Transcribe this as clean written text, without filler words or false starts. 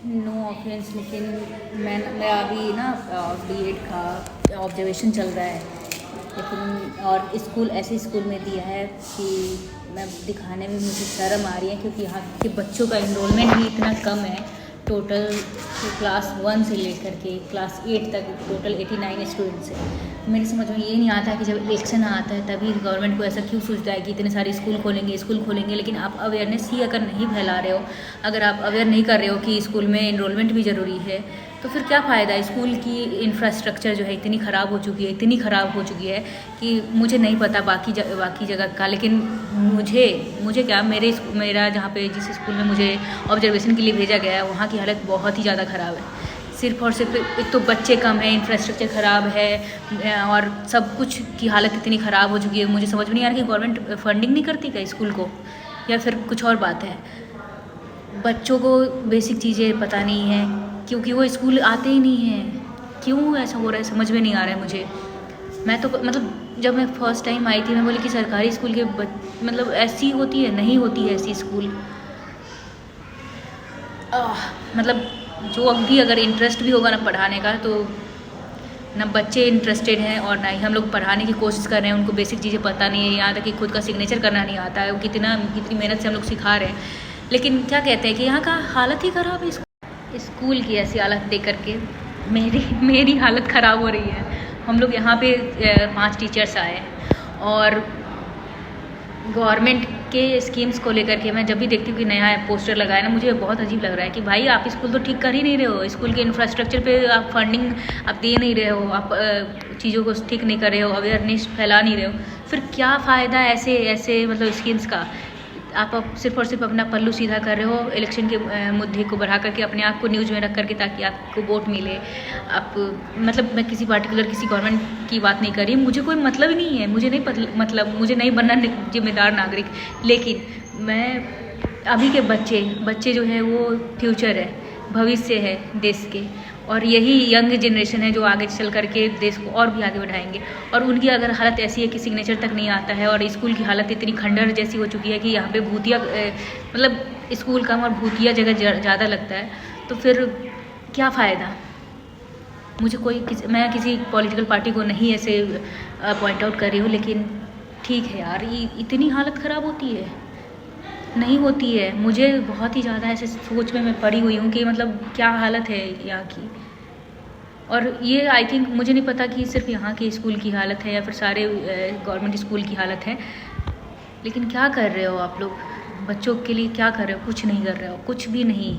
No offence, लेकिन मैं अभी ना B.Ed का ऑब्जर्वेशन चल रहा है, लेकिन और स्कूल ऐसे स्कूल में दिया है कि मैं दिखाने में मुझे शर्म आ रही है, क्योंकि यहाँ के बच्चों का इनरोलमेंट ही इतना कम है। टोटल क्लास 1 से लेकर के क्लास 8 तक टोटल 89 स्टूडेंट्स हैं। मेरी समझ में ये नहीं आता है कि जब इलेक्शन आता है तभी गवर्नमेंट को ऐसा क्यों सोचता है कि इतने सारे स्कूल खोलेंगे, लेकिन आप अवेयरनेस ही अगर नहीं फैला रहे हो, अगर आप अवेयर नहीं कर रहे हो कि स्कूल में इनरोलमेंट भी ज़रूरी है, तो फिर क्या फ़ायदा। स्कूल की इंफ्रास्ट्रक्चर जो है इतनी ख़राब हो चुकी है कि मुझे नहीं पता बाकी जगह का, लेकिन मुझे क्या मेरा जहाँ पे जिस स्कूल में मुझे ऑब्जर्वेशन के लिए भेजा गया है वहाँ की हालत बहुत ही ज़्यादा ख़राब है। सिर्फ और सिर्फ एक तो बच्चे कम हैं, इंफ्रास्ट्रक्चर ख़राब है और सब कुछ की हालत इतनी ख़राब हो चुकी है। मुझे समझ में नहीं आ रहा कि गवर्नमेंट फंडिंग नहीं करती क्या स्कूल को, या फिर कुछ और बात है। बच्चों को बेसिक चीज़ें पता नहीं है क्योंकि वो स्कूल आते ही नहीं हैं। क्यों ऐसा हो रहा है समझ में नहीं आ रहा है मुझे। मैं तो मतलब जब मैं फर्स्ट टाइम आई थी मैं बोली कि सरकारी स्कूल के मतलब ऐसी होती है, नहीं होती है ऐसी स्कूल। मतलब जो अभी अगर इंटरेस्ट भी होगा ना पढ़ाने का, तो ना बच्चे इंटरेस्टेड हैं और ना ही हम लोग पढ़ाने की कोशिश कर रहे हैं। उनको बेसिक चीज़ें पता नहीं है, यहाँ तक कि खुद का सिग्नेचर करना नहीं आता है। कितनी मेहनत से हम लोग सिखा रहे हैं, लेकिन क्या कहते हैं कि यहाँ का हालत ही ख़राब है। स्कूल की ऐसी हालत देख करके मेरी हालत ख़राब हो रही है। हम लोग यहाँ पे 5 टीचर्स आए और गवर्नमेंट के स्कीम्स को लेकर के मैं जब भी देखती हूँ कि नया पोस्टर लगाया ना, मुझे बहुत अजीब लग रहा है कि भाई आप स्कूल तो ठीक कर ही नहीं रहे हो। स्कूल के इंफ्रास्ट्रक्चर पे आप फंडिंग आप दे नहीं रहे हो, आप चीज़ों को ठीक नहीं कर रहे हो, अवेयरनेस फैला नहीं रहे हो, फिर क्या फ़ायदा ऐसे मतलब स्कीम्स का। आप सिर्फ और सिर्फ अपना पल्लू सीधा कर रहे हो, इलेक्शन के मुद्दे को बढ़ा करके अपने आप को न्यूज़ में रख करके ताकि आपको वोट मिले। आप मतलब मैं किसी गवर्नमेंट की बात नहीं कर रही, मुझे कोई मतलब ही नहीं है। मुझे नहीं बनना जिम्मेदार नागरिक, लेकिन मैं अभी के बच्चे जो है वो फ्यूचर है, भविष्य है देश के, और यही यंग जनरेशन है जो आगे चल करके देश को और भी आगे बढ़ाएंगे। और उनकी अगर हालत ऐसी है कि सिग्नेचर तक नहीं आता है और स्कूल की हालत इतनी खंडर जैसी हो चुकी है कि यहाँ पे भूतिया मतलब स्कूल कम और भूतिया जगह ज़्यादा लगता है, तो फिर क्या फ़ायदा। मैं किसी पॉलिटिकल पार्टी को नहीं ऐसे पॉइंट आउट कर रही हूँ, लेकिन ठीक है यार, ये इतनी हालत ख़राब होती है, नहीं होती है। मुझे बहुत ही ज़्यादा ऐसे सोच में मैं पड़ी हुई हूँ कि मतलब क्या हालत है यहाँ की। और ये आई थिंक मुझे नहीं पता कि सिर्फ यहाँ के स्कूल की हालत है या फिर सारे गवर्नमेंट स्कूल की हालत है, लेकिन क्या कर रहे हो आप लोग बच्चों के लिए, क्या कर रहे हो। कुछ नहीं कर रहे हो, कुछ भी नहीं।